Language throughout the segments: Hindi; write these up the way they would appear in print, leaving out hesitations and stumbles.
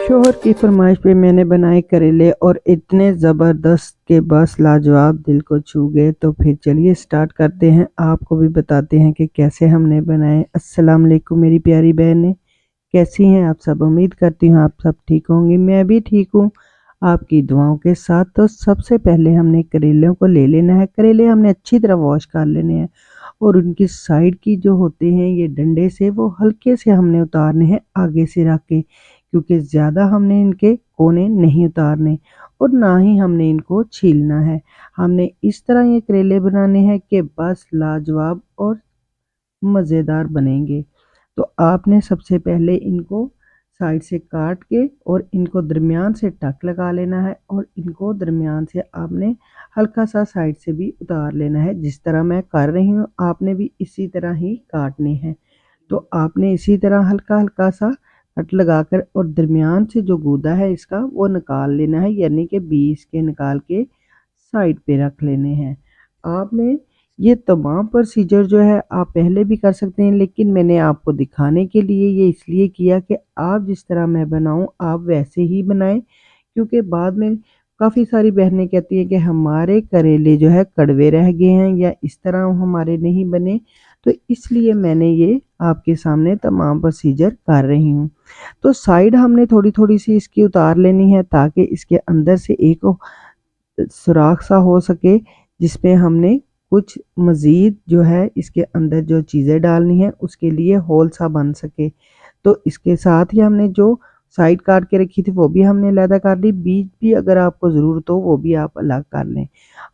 शोहर की फरमाइश पे मैंने बनाए करेले और इतने ज़बरदस्त के बस लाजवाब दिल को छू गए। तो फिर चलिए स्टार्ट करते हैं, आपको भी बताते हैं कि कैसे हमने बनाए। अस्सलाम वालेकुम मेरी प्यारी बहनें, कैसी हैं आप सब? उम्मीद करती हूँ आप सब ठीक होंगी, मैं भी ठीक हूँ आपकी दुआओं के साथ। तो सबसे पहले हमने करेलों को ले लेना है। करेले हमने अच्छी तरह वॉश कर लेने हैं और उनकी साइड की जो होते हैं ये डंडे से वो हल्के से हमने उतारने हैं आगे से रख के, क्योंकि ज़्यादा हमने इनके कोने नहीं उतारने और ना ही हमने इनको छीलना है। हमने इस तरह ये करेले बनाने हैं कि बस लाजवाब और मज़ेदार बनेंगे। तो आपने सबसे पहले इनको साइड से काट के और इनको दरमियान से टक लगा लेना है और इनको दरमियान से आपने हल्का सा साइड से भी उतार लेना है। जिस तरह मैं कर रही हूँ आपने भी इसी तरह ही काटने हैं। तो आपने इसी तरह हल्का हल्का सा कट लगाकर और दरमियान से जो गूदा है इसका वो निकाल लेना है, यानी कि बीज के निकाल के साइड पे रख लेने हैं। आपने ये तमाम प्रोसीजर जो है आप पहले भी कर सकते हैं, लेकिन मैंने आपको दिखाने के लिए ये इसलिए किया कि आप जिस तरह मैं बनाऊं आप वैसे ही बनाएं, क्योंकि बाद में काफ़ी सारी बहनें कहती हैं कि हमारे करेले जो है कड़वे रह गए हैं या इस तरह हमारे नहीं बने। तो इसलिए मैंने ये आपके सामने तमाम प्रोसीजर कर रही हूँ। तो साइड हमने थोड़ी थोड़ी सी इसकी उतार लेनी है ताकि इसके अंदर से एक सुराख सा हो सके, जिसमें हमने कुछ मज़ीद जो है इसके अंदर जो चीज़ें डालनी है उसके लिए होल सा बन सके। तो इसके साथ ही हमने जो साइड काट के रखी थी वो भी हमने अलहदा कर ली, बीज भी अगर आपको ज़रूरत हो वो भी आप अलग कर लें।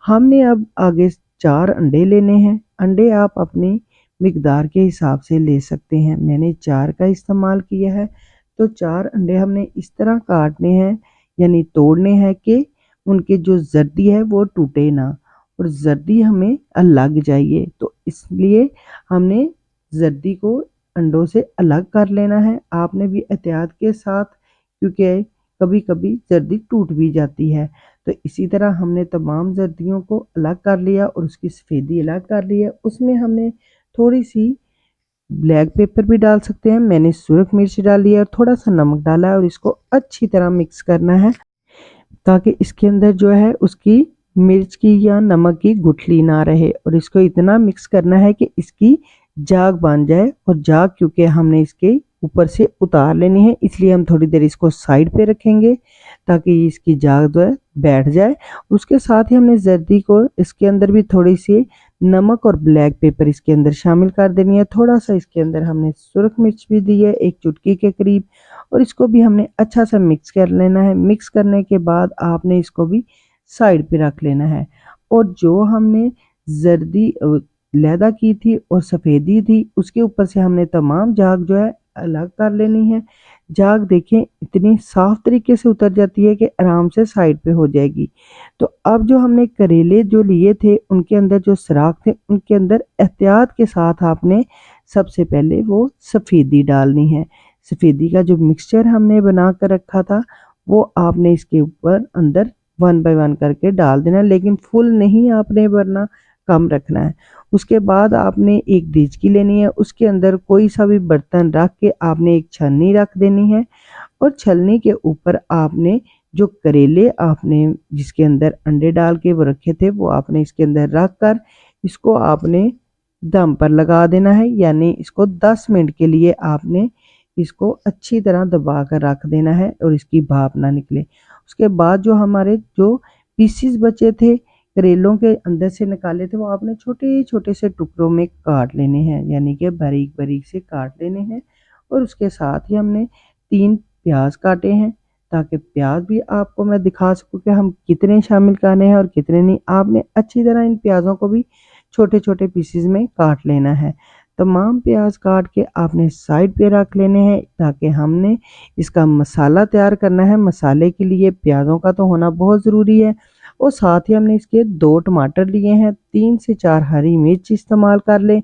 हमने अब आगे 4 अंडे लेने हैं। अंडे आप अपनी मिकदार के हिसाब से ले सकते हैं, मैंने 4 का इस्तेमाल किया है। तो 4 अंडे हमने इस तरह काटने हैं, यानी तोड़ने हैं कि उनके जो जर्दी है वो टूटे ना और जर्दी हमें अलग चाहिए। तो इसलिए हमने जर्दी को अंडों से अलग कर लेना है। आपने भी एहतियात के साथ, क्योंकि कभी कभी जर्दी टूट भी जाती है। तो इसी तरह हमने तमाम जर्दियों को अलग कर लिया और उसकी सफ़ेदी अलग कर ली है। उसमें हमने थोड़ी सी ब्लैक पेपर भी डाल सकते हैं, मैंने सुरख मिर्च डाली है और थोड़ा सा नमक डाला है और इसको अच्छी तरह मिक्स करना है ताकि इसके अंदर जो है उसकी मिर्च की या नमक की गुठली ना रहे। और इसको इतना मिक्स करना है कि इसकी जाग बन जाए। और जाग क्योंकि हमने इसके ऊपर से उतार लेनी है, इसलिए हम थोड़ी देर इसको साइड पे रखेंगे ताकि इसकी जाग जो है बैठ जाए। उसके साथ ही हमने जर्दी को इसके अंदर भी थोड़ी सी नमक और ब्लैक पेपर इसके अंदर शामिल कर देनी है। थोड़ा सा इसके अंदर हमने सुरख मिर्च भी दी है, एक चुटकी के करीब, और इसको भी हमने अच्छा सा मिक्स कर लेना है। मिक्स करने के बाद आपने इसको भी साइड पे रख लेना है। और जो हमने जर्दी लैदा की थी और सफ़ेदी थी उसके ऊपर से हमने तमाम झाग जो है अलग कर लेनी है। झाग देखें इतनी साफ तरीके से उतर जाती है कि आराम से साइड पे हो जाएगी। तो अब जो हमने करेले जो लिए थे उनके अंदर जो सुराख थे उनके अंदर एहतियात के साथ आपने सबसे पहले वो सफ़ेदी डालनी है। सफ़ेदी का जो मिक्सचर हमने बना कर रखा था वो आपने इसके ऊपर अंदर 1 बाय 1 करके डाल देना, लेकिन फुल नहीं आपने भरना, कम रखना है। उसके बाद आपने एक देचकी लेनी है, उसके अंदर कोई सा भी बर्तन रख के आपने एक छन्नी रख देनी है और छलनी के ऊपर आपने जो करेले आपने जिसके अंदर अंडे डाल के वो रखे थे वो आपने इसके अंदर रख कर इसको आपने दम पर लगा देना है, यानी इसको 10 मिनट के लिए आपने इसको अच्छी तरह दबा कर रख देना है और इसकी भाप ना निकले। उसके बाद जो हमारे जो पीसीस बचे थे करेलों के अंदर से निकाले थे वो आपने छोटे छोटे से टुकड़ों में काट लेने हैं, यानी कि बारीक बारीक से काट लेने हैं। और उसके साथ ही हमने 3 प्याज काटे हैं ताकि प्याज भी आपको मैं दिखा सकूं कि हम कितने शामिल करने हैं और कितने नहीं। आपने अच्छी तरह इन प्याज़ों को भी छोटे छोटे पीसीज में काट लेना है। तमाम प्याज काट के आपने साइड पे रख लेने हैं ताकि हमने इसका मसाला तैयार करना है। मसाले के लिए प्याज़ों का तो होना बहुत ज़रूरी है और साथ ही हमने इसके 2 टमाटर लिए हैं, 3 से 4 हरी मिर्च इस्तेमाल कर लें।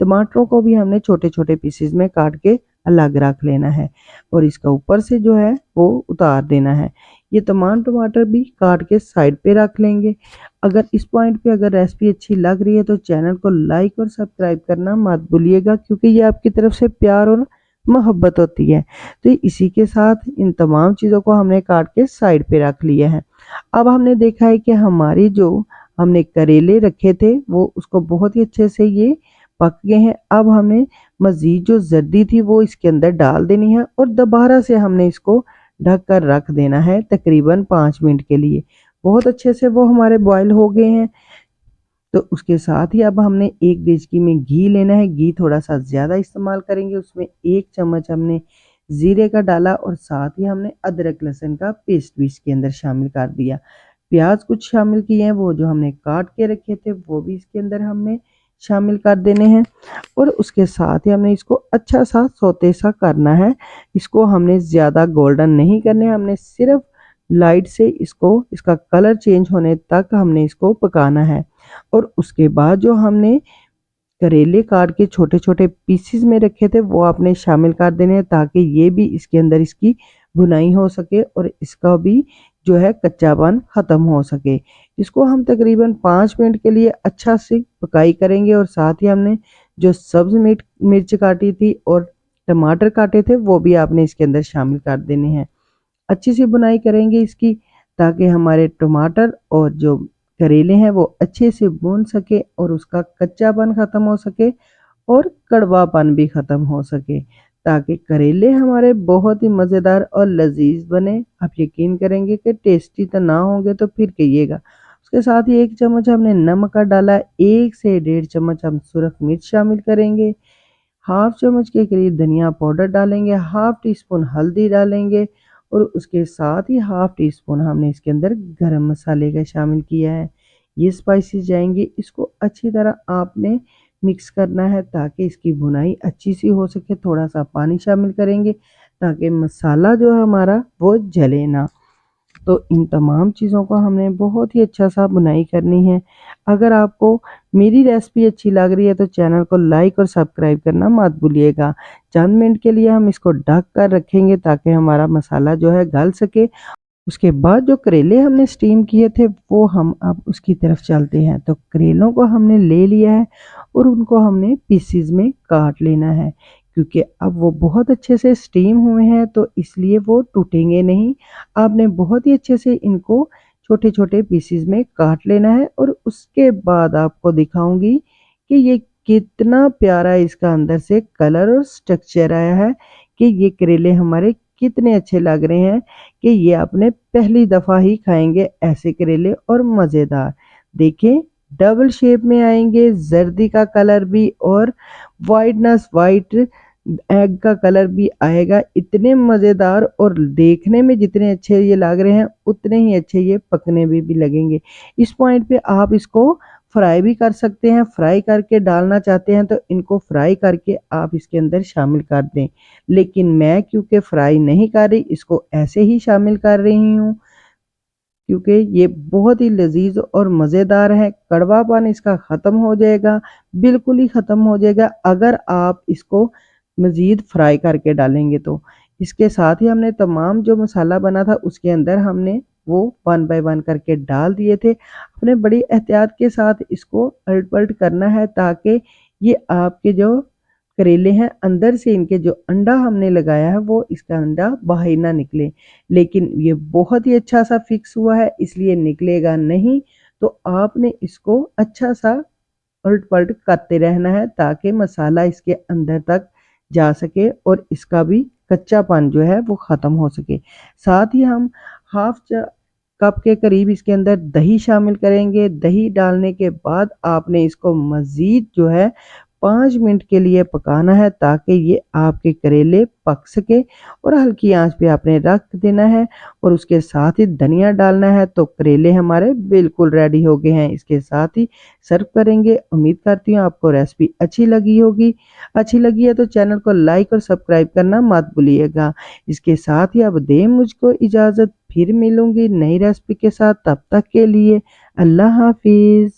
टमाटरों को भी हमने छोटे छोटे पीसेस में काट के अलग रख लेना है और इसका ऊपर से जो है वो उतार देना है। ये तमाम टमाटर भी काट के साइड पे रख लेंगे। अगर इस पॉइंट पे अगर रेसिपी अच्छी लग रही है तो चैनल को लाइक और सब्सक्राइब करना मत भूलिएगा, क्योंकि ये आपकी तरफ से प्यार और मोहब्बत होती है। तो इसी के साथ इन तमाम चीज़ों को हमने काट के साइड पे रख लिया है। अब हमने देखा है कि हमारी जो हमने करेले रखे थे वो उसको बहुत ही अच्छे से ये पक गए हैं। अब हमें मज़ीद जो जर्दी थी वो इसके अंदर डाल देनी है और दोबारा से हमने इसको ढक कर रख देना है तकरीबन 5 मिनट के लिए। बहुत अच्छे से वो हमारे बॉयल हो गए हैं। तो उसके साथ ही अब हमने एक देचकी में घी लेना है। घी थोड़ा-सा ज़्यादा इस्तेमाल करेंगे। उसमें 1 चम्मच हमने ज़ीरे का डाला और साथ ही हमने अदरक लहसुन का पेस्ट भी इसके अंदर शामिल कर दिया। प्याज़ कुछ शामिल किए हैं, वो जो हमने काट के रखे थे वो भी इसके अंदर हमने शामिल कर देने हैं और उसके साथ ही हमने इसको अच्छा-सा सौते सा करना है। इसको हमने ज़्यादा गोल्डन नहीं करने, हमने सिर्फ़ लाइट से इसको इसका कलर चेंज होने तक हमने इसको पकाना है। और उसके बाद जो हमने करेले काट के छोटे-छोटे पीसेस में रखे थे वो आपने शामिल कर देने हैं ताकि ये भी इसके अंदर इसकी भुनाई हो सके और इसका भी जो है कच्चापन ख़त्म हो सके। इसको हम तकरीबन 5 मिनट के लिए अच्छा से पकाई करेंगे और साथ ही हमने जो सब्ज़ मिर्च काटी थी और टमाटर काटे थे वो भी आपने इसके अंदर शामिल कर देने हैं। अच्छी सी बुनाई करेंगे इसकी ताकि हमारे टमाटर और जो करेले हैं वो अच्छे से भून सके और उसका कच्चापन ख़त्म हो सके और कड़वापन भी ख़त्म हो सके ताकि करेले हमारे बहुत ही मज़ेदार और लजीज बने। आप यकीन करेंगे कि टेस्टी तो ना होंगे तो फिर कहिएगा। उसके साथ ही 1 चम्मच हमने नमक का डाला, 1 से डेढ़ चम्मच हम सुरख मिर्च शामिल करेंगे, हाफ चम्मच के करीब धनिया पाउडर डालेंगे, हाफ टी स्पून हल्दी डालेंगे और उसके साथ ही हाफ टी स्पून हमने इसके अंदर गरम मसाले का शामिल किया है। ये स्पाइसेस जाएंगे, इसको अच्छी तरह आपने मिक्स करना है ताकि इसकी भुनाई अच्छी सी हो सके। थोड़ा सा पानी शामिल करेंगे ताकि मसाला जो है हमारा वो जले ना। तो इन तमाम चीज़ों को हमने बहुत ही अच्छा सा बुनाई करनी है। अगर आपको मेरी रेसिपी अच्छी लग रही है तो चैनल को लाइक और सब्सक्राइब करना मत भूलिएगा। चंद मिनट के लिए हम इसको ढक कर रखेंगे ताकि हमारा मसाला जो है गल सके। उसके बाद जो करेले हमने स्टीम किए थे वो हम अब उसकी तरफ चलते हैं। तो करेलों को हमने ले लिया है और उनको हमने पीसेस में काट लेना है क्योंकि अब वो बहुत अच्छे से स्टीम हुए हैं तो इसलिए वो टूटेंगे नहीं। आपने बहुत ही अच्छे से इनको छोटे-छोटे पीसेस में काट लेना है और उसके बाद आपको दिखाऊंगी कि ये कितना प्यारा इसका अंदर से कलर और स्ट्रक्चर आया है कि ये करेले हमारे कितने अच्छे लग रहे हैं कि ये आपने पहली दफ़ा ही खाएंगे ऐसे करेले और मज़ेदार। देखें डबल शेप में आएंगे, जर्दी का कलर भी और वाइट एग का कलर भी आएगा। इतने मज़ेदार और देखने में जितने अच्छे ये लग रहे हैं उतने ही अच्छे ये पकने में भी लगेंगे। इस पॉइंट पे आप इसको फ्राई भी कर सकते हैं। फ्राई करके डालना चाहते हैं तो इनको फ्राई करके आप इसके अंदर शामिल कर दें। लेकिन मैं क्योंकि फ्राई नहीं कर रही इसको ऐसे ही शामिल कर रही हूँ क्योंकि ये बहुत ही लजीज और मज़ेदार है। कड़वापन इसका ख़त्म हो जाएगा, बिल्कुल ही ख़त्म हो जाएगा अगर आप इसको मज़ीद फ्राई करके डालेंगे तो। इसके साथ ही हमने तमाम जो मसाला बना था उसके अंदर हमने वो 1 बाय 1 करके डाल दिए थे। अपने बड़ी एहतियात के साथ इसको पलट-पलट करना है ताकि ये आपके जो करेले हैं अंदर से इनके जो अंडा हमने लगाया है वो इसका अंडा बाहर ना निकले। लेकिन ये बहुत ही अच्छा सा फिक्स हुआ है इसलिए निकलेगा नहीं। तो आपने इसको अच्छा सा उलट-पलट करते रहना है ताकि मसाला इसके अंदर तक जा सके और इसका भी कच्चापन जो है वो ख़त्म हो सके। साथ ही हम हाफ कप के करीब इसके अंदर दही शामिल करेंगे। दही डालने के बाद आपने इसको मज़ीद जो है 5 मिनट के लिए पकाना है ताकि ये आपके करेले पक सके और हल्की आंच पे आपने रख देना है और उसके साथ ही धनिया डालना है। तो करेले हमारे बिल्कुल रेडी हो गए हैं। इसके साथ ही सर्व करेंगे। उम्मीद करती हूँ आपको रेसिपी अच्छी लगी होगी। अच्छी लगी है तो चैनल को लाइक और सब्सक्राइब करना मत भूलिएगा। इसके साथ ही अब दें मुझको इजाज़त, फिर मिलूंगी नई रेसिपी के साथ। तब तक के लिए अल्लाह हाफिज़।